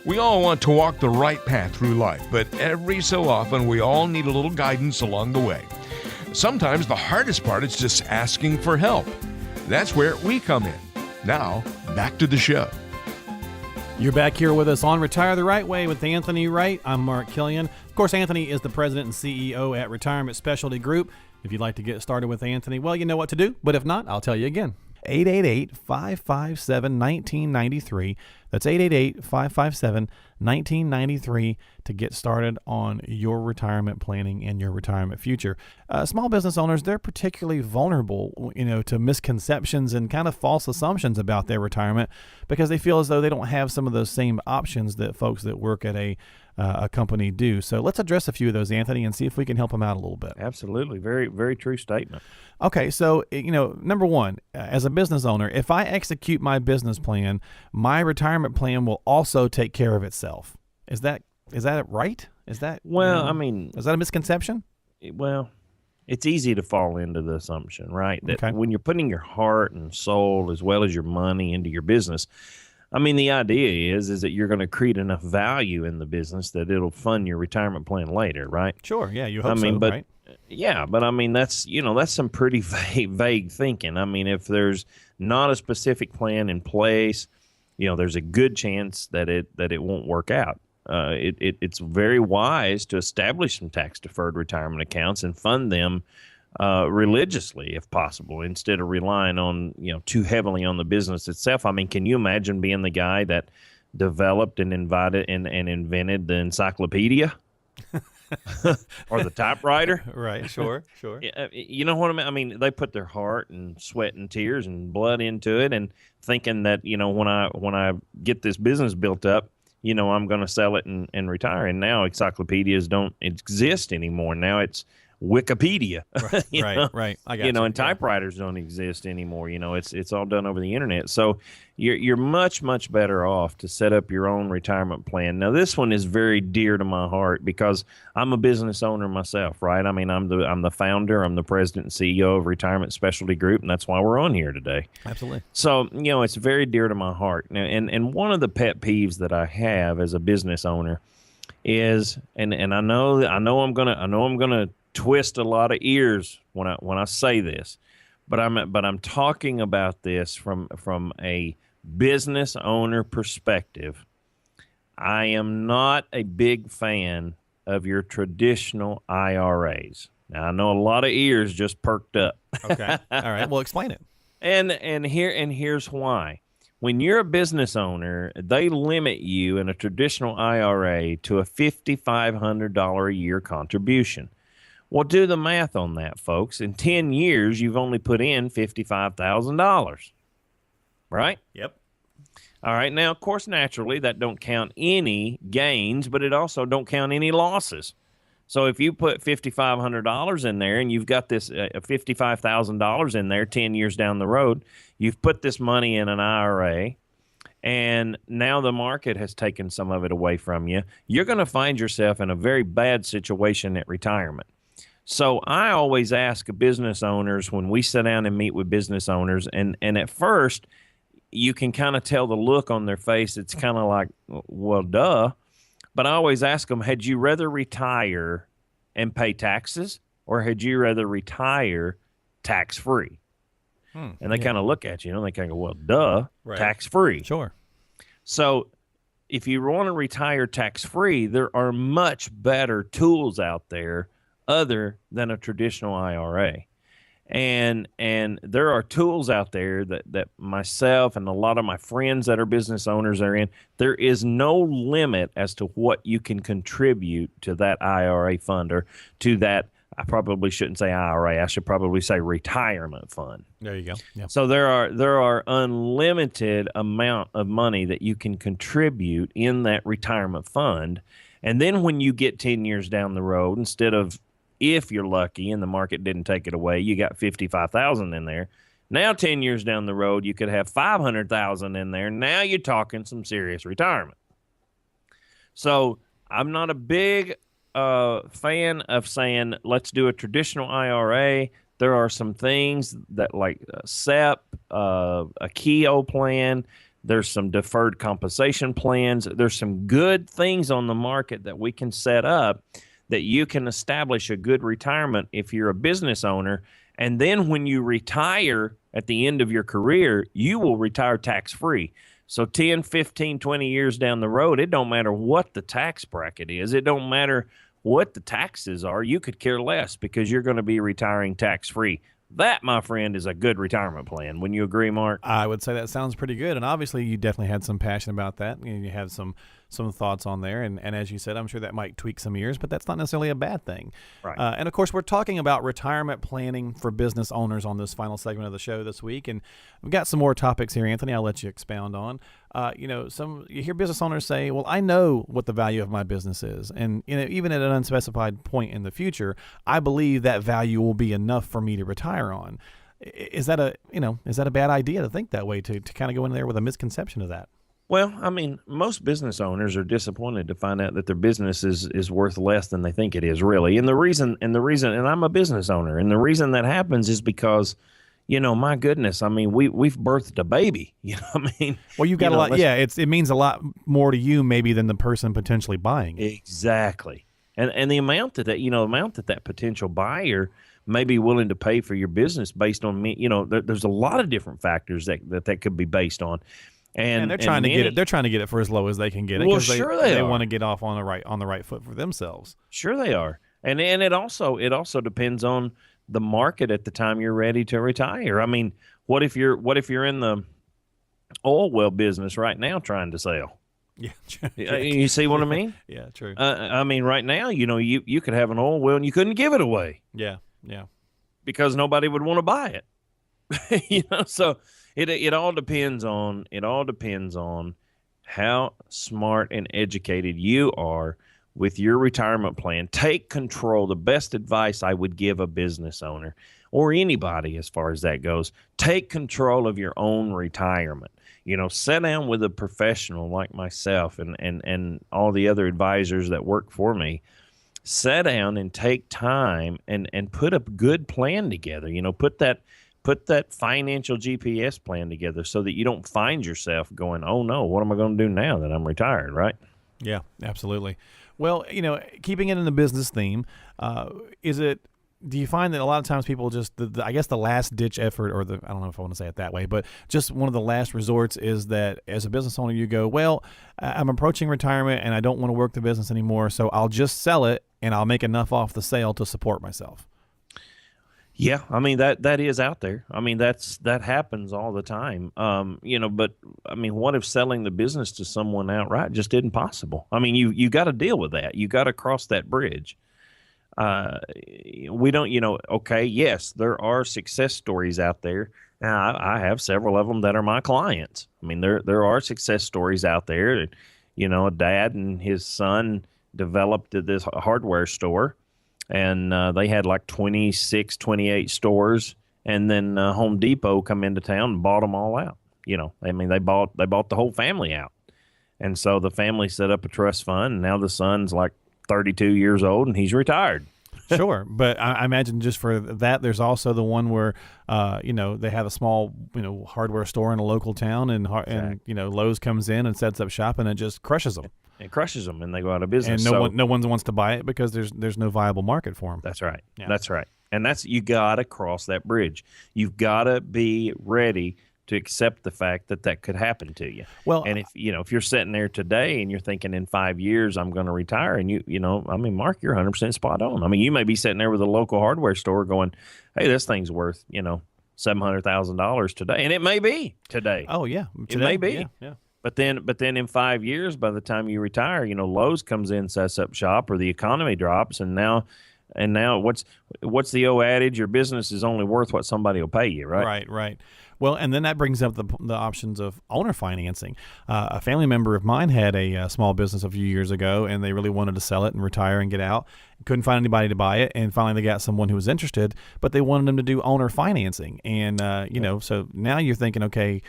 We all want to walk the right path through life, but every so often we all need a little guidance along the way. Sometimes the hardest part is just asking for help. That's where we come in. Now, back to the show. You're back here with us on Retire the Right Way with Anthony Wright. I'm Mark Killian. Of course, Anthony is the president and CEO at Retirement Specialty Group. If you'd like to get started with Anthony, well, you know what to do. But if not, I'll tell you again. 888-557-1993. That's 888-557-1993 to get started on your retirement planning and your retirement future. Small business owners, they're particularly vulnerable, to misconceptions and kind of false assumptions about their retirement because they feel as though they don't have some of those same options that folks that work at a company do. So let's address a few of those, Anthony, and see if we can help them out a little bit. Absolutely. Very, very true statement. Okay, so, number one, as a business owner, if I execute my business plan, my retirement plan will also take care of itself. Is that right? Is that is that a misconception? Well, it's easy to fall into the assumption, right? That Okay. when you're putting your heart and soul as well as your money into your business, the idea is that you're going to create enough value in the business that it'll fund your retirement plan later, right? Sure, yeah, you hope so, right? Yeah, but that's that's some pretty vague thinking. If there's not a specific plan in place, there's a good chance that it won't work out. It's very wise to establish some tax deferred retirement accounts and fund them religiously, if possible, instead of relying on too heavily on the business itself. Can you imagine being the guy that developed and invented the encyclopedia? Or the typewriter? Right, sure. You know what I mean? They put their heart and sweat and tears and blood into it, and thinking that when I get this business built up, I'm going to sell it and retire. And now encyclopedias don't exist anymore. Now it's Wikipedia. Right. I got you. And typewriters don't exist anymore. It's all done over the internet. So you're much, much better off to set up your own retirement plan. Now, this one is very dear to my heart because I'm a business owner myself, right? I'm the founder, I'm the president and CEO of Retirement Specialty Group, and that's why we're on here today. Absolutely. So, it's very dear to my heart. Now, and one of the pet peeves that I have as a business owner is, and I know I'm gonna twist a lot of ears when I say this, but I'm talking about this from a business owner perspective. I am not a big fan of your traditional IRAs. Now, I know a lot of ears just perked up. Okay. All right. Well, explain it. And here's why. When you're a business owner, they limit you in a traditional IRA to a $5,500 a year contribution. Well, do the math on that, folks. In 10 years, you've only put in $55,000, right? Yep. All right. Now, of course, naturally, that don't count any gains, but it also don't count any losses. So if you put $5,500 in there and you've got this $55,000 in there 10 years down the road, you've put this money in an IRA, and now the market has taken some of it away from you. You're going to find yourself in a very bad situation at retirement. So I always ask business owners when we sit down and meet with business owners, and at first you can kind of tell the look on their face. It's kind of like, well, duh. But I always ask them, had you rather retire and pay taxes, or had you rather retire tax-free? And they kind of look at you, and they kind of go, well, duh, Right. tax-free. Sure. So if you want to retire tax-free, there are much better tools out there other than a traditional IRA. And there are tools out there that myself and a lot of my friends that are business owners are in. There is no limit as to what you can contribute to that IRA fund, or to that, I probably shouldn't say IRA, I should probably say retirement fund. There you go. Yeah. So there are unlimited amount of money that you can contribute in that retirement fund. And then when you get 10 years down the road, instead of, if you're lucky and the market didn't take it away, you got $55,000 in there. Now 10 years down the road, you could have $500,000 in there. Now you're talking some serious retirement. So I'm not a big fan of saying, let's do a traditional IRA. There are some things that, like SEP, a KEO plan, there's some deferred compensation plans. There's some good things on the market that we can set up that you can establish a good retirement if you're a business owner. And then when you retire at the end of your career, you will retire tax-free. So 10, 15, 20 years down the road, it don't matter what the tax bracket is. It don't matter what the taxes are. You could care less because you're going to be retiring tax-free. That, my friend, is a good retirement plan. Wouldn't you agree, Mark? I would say that sounds pretty good, and obviously you definitely had some passion about that. You had some thoughts on there, and as you said, I'm sure that might tweak some ears, but that's not necessarily a bad thing. Right. And of course, we're talking about retirement planning for business owners on this final segment of the show this week, and we've got some more topics here, Anthony. I'll let you expound on. You hear business owners say, "Well, I know what the value of my business is, and even at an unspecified point in the future, I believe that value will be enough for me to retire on." Is that a bad idea to think that way, to kind of go in there with a misconception of that? Well, I mean, most business owners are disappointed to find out that their business is worth less than they think it is, really. And the reason, and I'm a business owner, and the reason that happens is because, my goodness, I mean, we've birthed a baby. I mean, well, you've got a lot. Yeah, it means a lot more to you maybe than the person potentially buying it. Exactly. And the amount that potential buyer may be willing to pay for your business based on there's a lot of different factors that could be based on. And they're trying to get it. They're trying to get it for as low as they can get it. Well, sure they want to get off on the right foot for themselves. Sure, they are. And it also depends on the market at the time you're ready to retire. I mean, what if you're in the oil well business right now trying to sell? Yeah, you see what I mean? Yeah, true. I mean, right now, you could have an oil well and you couldn't give it away. Yeah, because nobody would want to buy it. So. It all depends on how smart and educated you are with your retirement plan. Take control. The best advice I would give a business owner or anybody as far as that goes, take control of your own retirement. Sit down with a professional like myself and all the other advisors that work for me. Sit down and take time and put a good plan together. Put that financial GPS plan together so that you don't find yourself going, oh, no, what am I going to do now that I'm retired, right? Yeah, absolutely. Well, keeping it in the business theme, do you find that a lot of times people just, I guess the last-ditch effort, or I don't know if I want to say it that way, but just one of the last resorts is that as a business owner, you go, well, I'm approaching retirement and I don't want to work the business anymore, so I'll just sell it and I'll make enough off the sale to support myself. Yeah, I mean that is out there. I mean that happens all the time. But I mean, what if selling the business to someone outright just isn't possible? I mean, you got to deal with that. You got to cross that bridge. We don't, okay, yes, there are success stories out there. Now, I have several of them that are my clients. I mean, there are success stories out there. A dad and his son developed this hardware store. And they had like 26, 28 stores, and then Home Depot come into town and bought them all out. I mean, they bought the whole family out, and so the family set up a trust fund. And now the son's like 32 years old, and he's retired. Sure, but I imagine just for that, there's also the one where, they have a small, hardware store in a local town, and Lowe's comes in and sets up shop, and it just crushes them. It crushes them, and they go out of business. And no one wants to buy it because there's no viable market for them. That's right. Yeah. That's right. And you got to cross that bridge. You've got to be ready to accept the fact that could happen to you. Well, and if you're sitting there today and you're thinking in 5 years I'm going to retire, and I mean, Mark, you're 100% spot on. I mean, you may be sitting there with a local hardware store going, hey, this thing's worth $700,000 today, and it may be today. Oh yeah, today, it may be. Yeah. But then in 5 years, by the time you retire, Lowe's comes in, sets up shop, or the economy drops, and now what's the old adage? Your business is only worth what somebody will pay you, right? Right. Well, and then that brings up the options of owner financing. A family member of mine had a small business a few years ago, and they really wanted to sell it and retire and get out. Couldn't find anybody to buy it, and finally they got someone who was interested, but they wanted them to do owner financing. And, so now you're thinking, okay,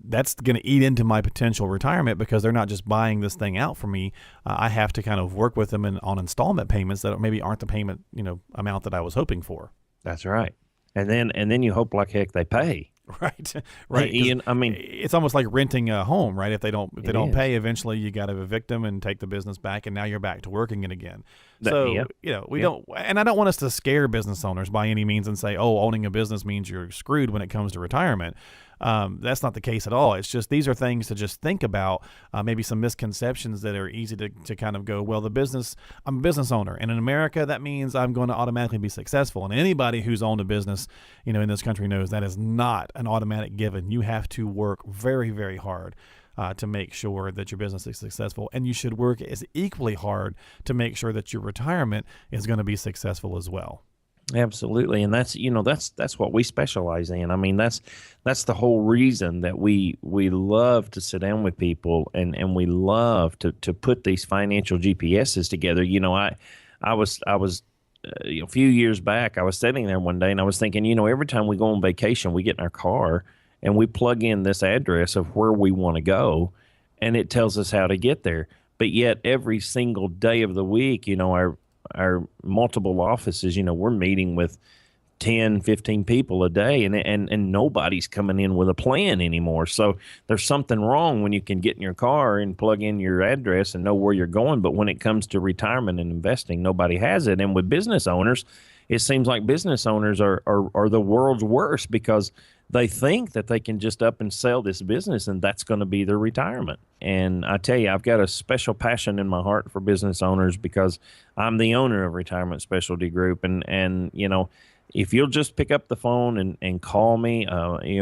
that's going to eat into my potential retirement because they're not just buying this thing out for me. I have to kind of work with them on installment payments that maybe aren't the payment, amount that I was hoping for. That's right. And then you hope like heck they pay. Right. I mean, it's almost like renting a home, right? If they don't pay, eventually you got to evict them and take the business back, and now you're back to working it again. So don't, and I don't want us to scare business owners by any means and say, oh, owning a business means you're screwed when it comes to retirement. That's not the case at all. It's just these are things to just think about, maybe some misconceptions that are easy to kind of go, well, I'm a business owner. And in America, that means I'm going to automatically be successful. And anybody who's owned a business, in this country knows that is not an automatic given. You have to work very, very hard to make sure that your business is successful. And you should work as equally hard to make sure that your retirement is going to be successful as well. Absolutely, and that's what we specialize in. I mean, that's the whole reason that we love to sit down with people and we love to put these financial GPSs together. I was a few years back, I was sitting there one day and I was thinking, every time we go on vacation, we get in our car and we plug in this address of where we want to go, and it tells us how to get there. But yet, every single day of the week, our multiple offices, we're meeting with 10, 15 people a day, and nobody's coming in with a plan anymore. So there's something wrong when you can get in your car and plug in your address and know where you're going. But when it comes to retirement and investing, nobody has it. And with business owners, it seems like business owners are the world's worst, because they think that they can just up and sell this business and that's going to be their retirement. And I tell you, I've got a special passion in my heart for business owners because I'm the owner of Retirement Specialty Group. And if you'll just pick up the phone and call me,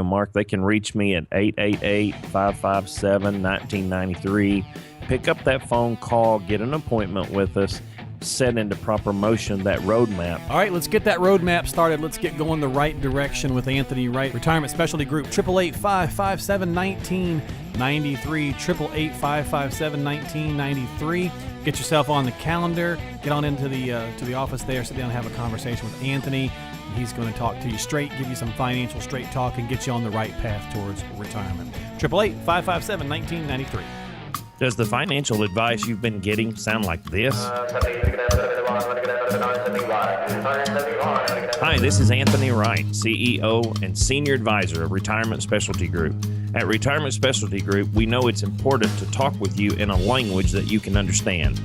Mark, they can reach me at 888-557-1993. Pick up that phone call, get an appointment with us, set into proper motion that roadmap. All right, let's get that roadmap started. Let's get going the right direction with Anthony Wright, Retirement Specialty Group, 888-557-1993, 888-557-1993. Get yourself on the calendar, get on into the office there, sit down and have a conversation with Anthony. He's going to talk to you straight, give you some financial straight talk, and get you on the right path towards retirement. 888-557-1993. Does the financial advice you've been getting sound like this? Hi, this is Anthony Wright, CEO and Senior Advisor of Retirement Specialty Group. At Retirement Specialty Group, we know it's important to talk with you in a language that you can understand.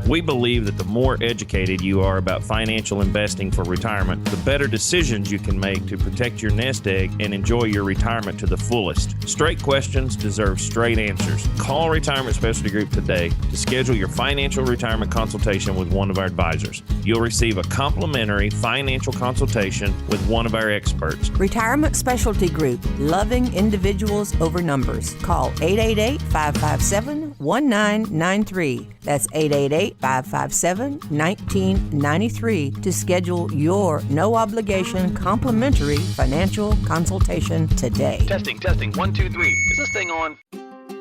We believe that the more educated you are about financial investing for retirement, the better decisions you can make to protect your nest egg and enjoy your retirement to the fullest. Straight questions deserve straight answers. Call Retirement Specialty Group today to schedule your financial retirement consultation with one of our advisors. You'll receive a complimentary financial consultation with one of our experts. Retirement Specialty Group, loving individuals over numbers. Call 888-557-1993. That's 888-557-1993 to schedule your no-obligation complimentary financial consultation today. Testing, 1, 2, 3. Is this thing on?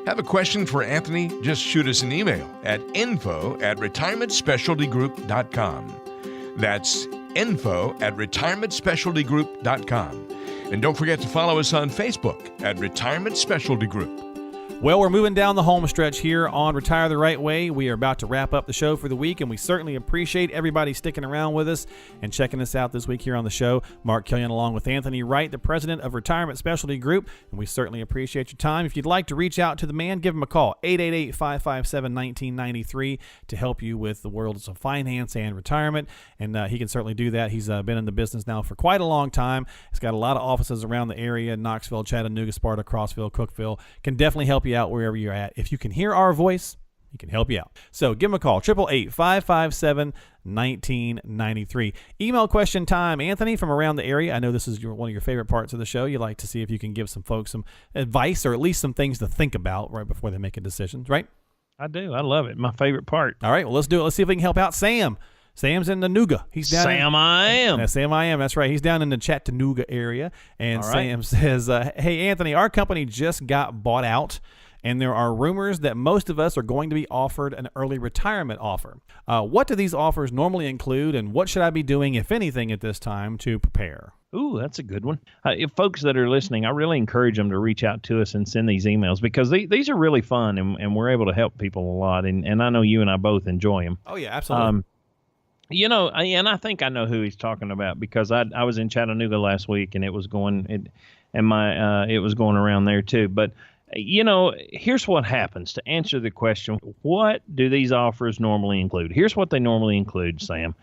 Have a question for Anthony? Just shoot us an email at info@retirementspecialtygroup.com. That's info@retirementspecialtygroup.com. And don't forget to follow us on Facebook at Retirement Specialty Group. Well, we're moving down the home stretch here on Retire the Right Way. We are about to wrap up the show for the week, and we certainly appreciate everybody sticking around with us and checking us out this week here on the show. Mark Killian along with Anthony Wright, the president of Retirement Specialty Group, and we certainly appreciate your time. If you'd like to reach out to the man, give him a call, 888-557-1993, to help you with the worlds of finance and retirement, and he can certainly do that. He's been in the business now for quite a long time. He's got a lot of offices around the area, Knoxville, Chattanooga, Sparta, Crossville, Cookeville. Can definitely help you out wherever you're at. If you can hear our voice, he can help you out. So give him a call, 888-557-1993. Email question time, Anthony, from around the area. I know this is one of your favorite parts of the show. You like to see if you can give some folks some advice or at least some things to think about right before they make a decision, right? I do. I love it. My favorite part. All right, well, let's do it. Let's see if we can help out Sam. Sam's in the Nooga. He's down Sam I am. Sam I am. That's right. He's down in the Chattanooga area. And All right. Sam says, hey, Anthony, our company just got bought out, and there are rumors that most of us are going to be offered an early retirement offer. What do these offers normally include, and what should I be doing, if anything, at this time to prepare? Ooh, that's a good one. If folks that are listening, I really encourage them to reach out to us and send these emails, because these are really fun, and we're able to help people a lot. And I know you and I both enjoy them. Oh, yeah, absolutely. And I think I know who he's talking about, because I was in Chattanooga last week, and it was going around there too. But here's what happens. To answer the question, what do these offers normally include? Here's what they normally include, Sam.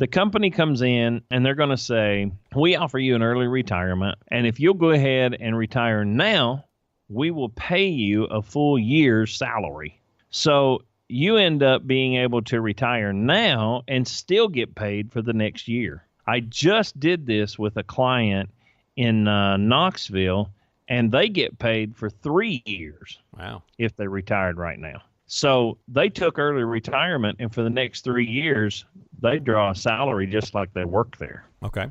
The company comes in and they're going to say, we offer you an early retirement. And if you'll go ahead and retire now, we will pay you a full year's salary. So you end up being able to retire now and still get paid for the next year. I just did this with a client in Knoxville, and they get paid for 3 years. Wow. If they retired right now. So they took early retirement, and for the next 3 years, they draw a salary just like they work there. Okay.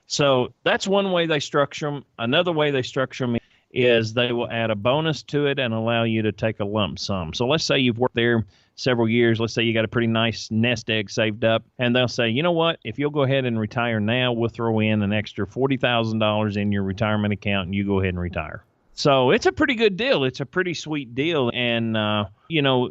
So that's one way they structure them. Another way they structure them is they will add a bonus to it and allow you to take a lump sum. So let's say you've worked there several years. Let's say you got a pretty nice nest egg saved up, and they'll say, you know what, if you'll go ahead and retire now, we'll throw in an extra $40,000 in your retirement account, and you go ahead and retire. So it's a pretty good deal. It's a pretty sweet deal. And,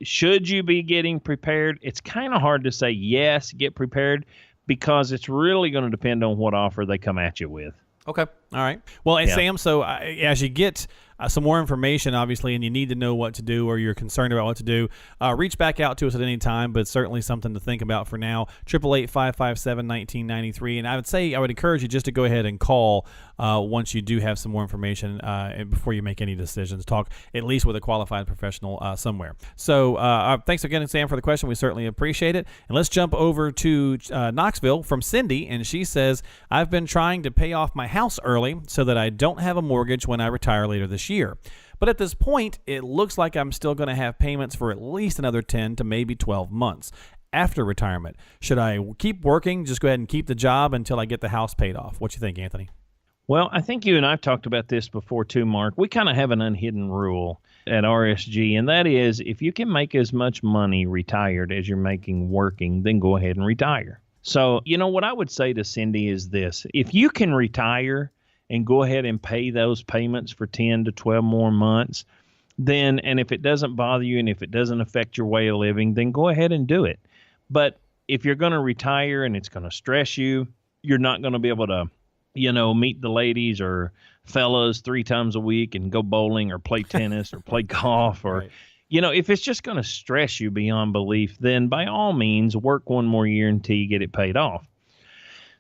should you be getting prepared? It's kind of hard to say yes, get prepared, because it's really going to depend on what offer they come at you with. Okay. All right. Well, and Sam, so as you get some more information, obviously, and you need to know what to do or you're concerned about what to do, reach back out to us at any time, but certainly something to think about for now. 888-557-1993. And I would encourage you just to go ahead and call once you do have some more information and before you make any decisions. Talk at least with a qualified professional somewhere. So thanks again, Sam, for the question. We certainly appreciate it. And let's jump over to Knoxville from Cindy, and she says, I've been trying to pay off my house early so that I don't have a mortgage when I retire later this year. But at this point, it looks like I'm still going to have payments for at least another 10 to maybe 12 months after retirement. Should I keep working, just go ahead and keep the job until I get the house paid off? What do you think, Anthony? Well, I think you and I have talked about this before too, Mark. We kind of have an unhidden rule at RSG, and that is if you can make as much money retired as you're making working, then go ahead and retire. So, what I would say to Cindy is this. If you can retire and go ahead and pay those payments for 10 to 12 more months, then, and if it doesn't bother you and if it doesn't affect your way of living, then go ahead and do it. But if you're going to retire and it's going to stress you, you're not going to be able to, meet the ladies or fellas 3 times a week and go bowling or play tennis or play golf or, Right. If it's just going to stress you beyond belief, then by all means, work one more year until you get it paid off.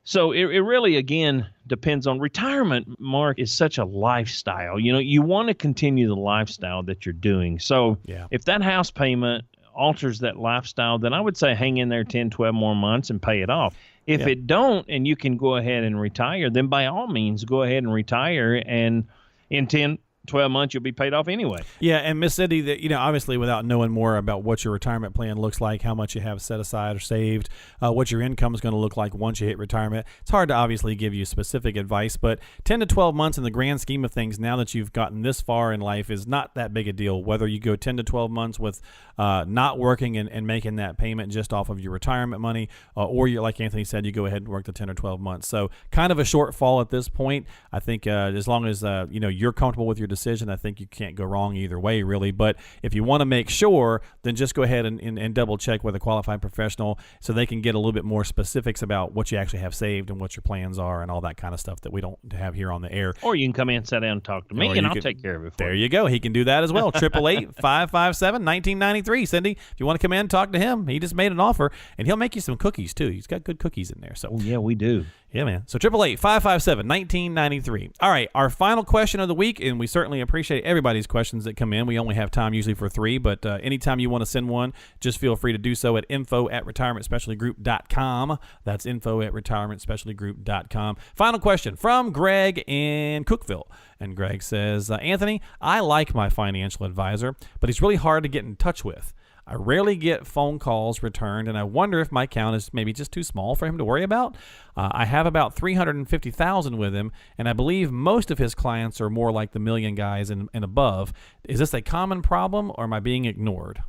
So it really, again, depends on retirement. Mark, is such a lifestyle. You want to continue the lifestyle that you're doing. So if that house payment alters that lifestyle, then I would say hang in there 10, 12 more months and pay it off. If it don't and you can go ahead and retire, then by all means, go ahead and retire. And in 10, 12 months, you'll be paid off anyway. Yeah, and Miss Cindy, that obviously without knowing more about what your retirement plan looks like, how much you have set aside or saved, what your income is going to look like once you hit retirement, it's hard to obviously give you specific advice, but 10 to 12 months in the grand scheme of things, now that you've gotten this far in life, is not that big a deal. Whether you go 10 to 12 months with not working and making that payment just off of your retirement money, or you, like Anthony said, you go ahead and work the 10 or 12 months. So kind of a shortfall at this point. I think as long as you're comfortable with your decision, I think you can't go wrong either way, really. But if you want to make sure, then just go ahead and double check with a qualified professional so they can get a little bit more specifics about what you actually have saved and what your plans are and all that kind of stuff that we don't have here on the air. Or you can come in, sit down, and talk to me, and I'll take care of it for you. There you go. He can do that as well. 888-557-1993. Cindy, if you want to come in, talk to him. He just made an offer, and he'll make you some cookies, too. He's got good cookies in there. So yeah, we do. Yeah, man. So 888-557-1993. All right, our final question of the week, and we certainly appreciate everybody's questions that come in. We only have time usually for 3, but anytime you want to send one, just feel free to do so at info@retirementspecialtygroup.com. That's info@retirementspecialtygroup.com. Final question from Greg in Cookville. And Greg says, Anthony, I like my financial advisor, but he's really hard to get in touch with. I rarely get phone calls returned, and I wonder if my account is maybe just too small for him to worry about. I have about $350,000 with him, and I believe most of his clients are more like the million guys and above. Is this a common problem, or am I being ignored?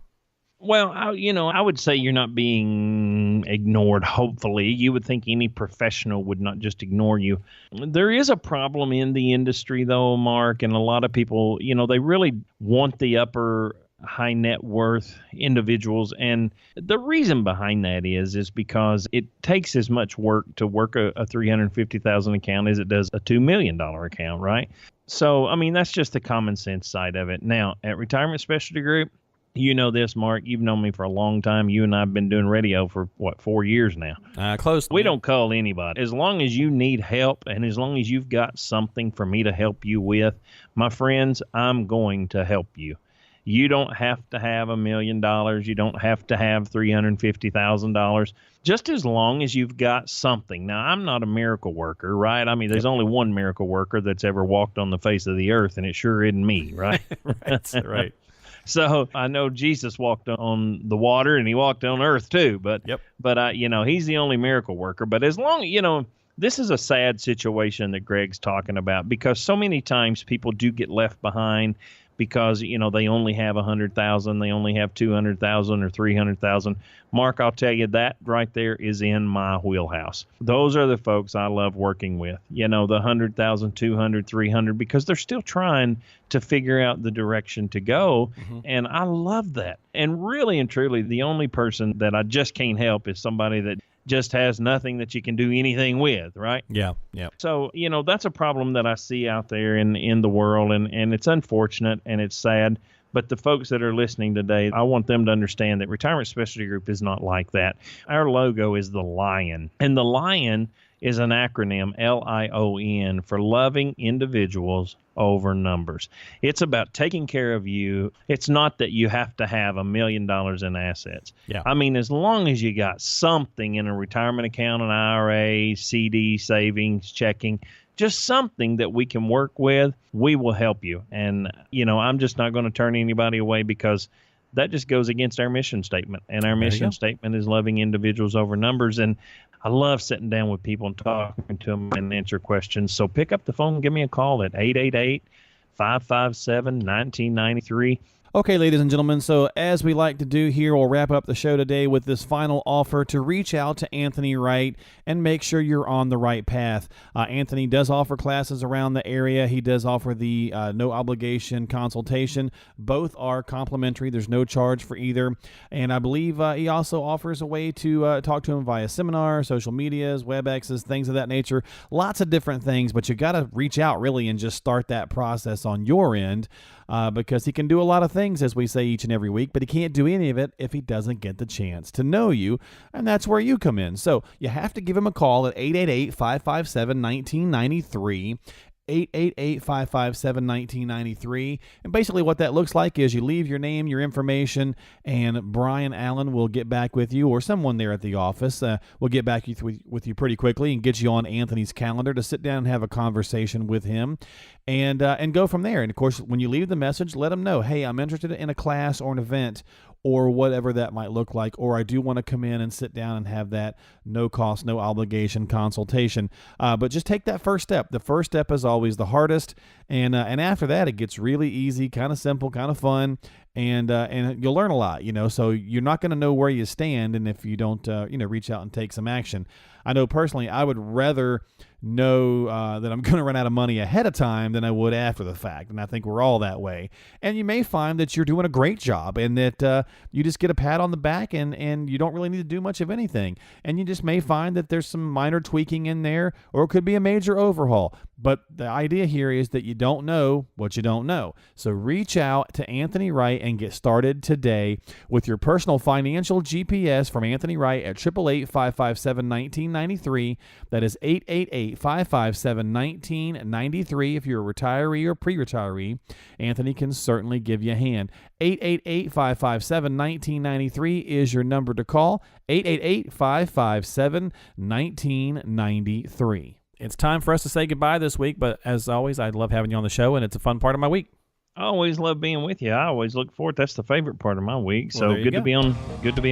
Well, I would say you're not being ignored, hopefully. You would think any professional would not just ignore you. There is a problem in the industry, though, Mark, and a lot of people, they really want the upper high net worth individuals. And the reason behind that is because it takes as much work to work a $350,000 account as it does a $2 million account, right? So, that's just the common sense side of it. Now, at Retirement Specialty Group, You know this, Mark. You've known me for a long time. You and I have been doing radio for, 4 years now? Close. We don't call anybody. As long as you need help and as long as you've got something for me to help you with, my friends, I'm going to help you. You don't have to have $1 million. You don't have to have $350,000. Just as long as you've got something. Now, I'm not a miracle worker, right? I mean, there's only one miracle worker that's ever walked on the face of the earth, and it sure isn't me, right? That's right. So I know Jesus walked on the water and he walked on earth too, but he's the only miracle worker. But as long, this is a sad situation that Greg's talking about because so many times people do get left behind because, they only have 100,000, they only have 200,000 or 300,000. Mark, I'll tell you that right there is in my wheelhouse. Those are the folks I love working with, the 100,000, 200, 300, because they're still trying to figure out the direction to go. Mm-hmm. And I love that. And really and truly, the only person that I just can't help is somebody that just has nothing that you can do anything with, right? Yeah. So, that's a problem that I see out there in the world, and it's unfortunate and it's sad. But the folks that are listening today, I want them to understand that Retirement Specialty Group is not like that. Our logo is the lion, and the lion is an acronym, LION, for loving individuals over numbers. It's about taking care of you. It's not that you have to have $1 million in assets. Yeah. I mean, as long as you got something in a retirement account, an IRA, CD, savings, checking, just something that we can work with, we will help you. And, I'm just not going to turn anybody away because that just goes against our mission statement. And our mission statement is loving individuals over numbers. And I love sitting down with people and talking to them and answer questions. So pick up the phone and give me a call at 888-557-1993. Okay, ladies and gentlemen, so as we like to do here, we'll wrap up the show today with this final offer to reach out to Anthony Wright and make sure you're on the right path. Anthony does offer classes around the area. He does offer the no obligation consultation. Both are complimentary. There's no charge for either. And I believe he also offers a way to talk to him via seminar, social medias, WebExes, things of that nature. Lots of different things, but you got to reach out really and just start that process on your end. Because he can do a lot of things, as we say each and every week, but he can't do any of it if he doesn't get the chance to know you, and that's where you come in. So you have to give him a call at 888-557-1993, 888-557-1993. And basically what that looks like is you leave your name, your information, and Brian Allen will get back with you, or someone there at the office will get back with you pretty quickly and get you on Anthony's calendar to sit down and have a conversation with him and go from there. And, of course, when you leave the message, let him know, hey, I'm interested in a class or an event or whatever that might look like, or I do want to come in and sit down and have that no cost, no obligation consultation. But just take that first step. The first step is always the hardest, and after that, it gets really easy, kind of simple, kind of fun, and you'll learn a lot, so you're not going to know where you stand, and if you don't, reach out and take some action. I know personally, I would rather know that I'm going to run out of money ahead of time than I would after the fact, and I think we're all that way. And you may find that you're doing a great job and that you just get a pat on the back and you don't really need to do much of anything. And you just may find that there's some minor tweaking in there, or it could be a major overhaul. But the idea here is that you don't know what you don't know. So reach out to Anthony Wright and get started today with your personal financial GPS from Anthony Wright at 888-557-1993. That is 888-557-1993. If you're a retiree or pre-retiree, Anthony can certainly give you a hand. 888-557-1993 is your number to call. 888-557-1993. It's time for us to say goodbye this week, but as always, I love having you on the show, and it's a fun part of my week. I always love being with you. I always look forward. That's the favorite part of my week. So well, good to be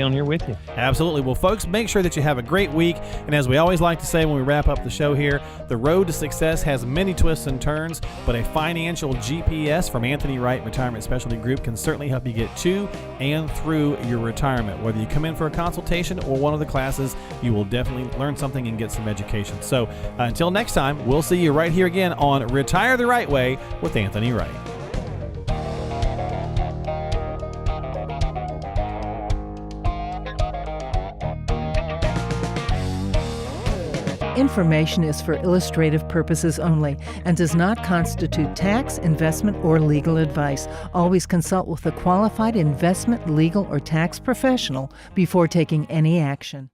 on here with you. Absolutely. Well, folks, make sure that you have a great week. And as we always like to say when we wrap up the show here, the road to success has many twists and turns, but a financial GPS from Anthony Wright Retirement Specialty Group can certainly help you get to and through your retirement. Whether you come in for a consultation or one of the classes, you will definitely learn something and get some education. So until next time, we'll see you right here again on Retire the Right Way with Anthony Wright. information is for illustrative purposes only and does not constitute tax, investment, or legal advice. Always consult with a qualified investment, legal, or tax professional before taking any action.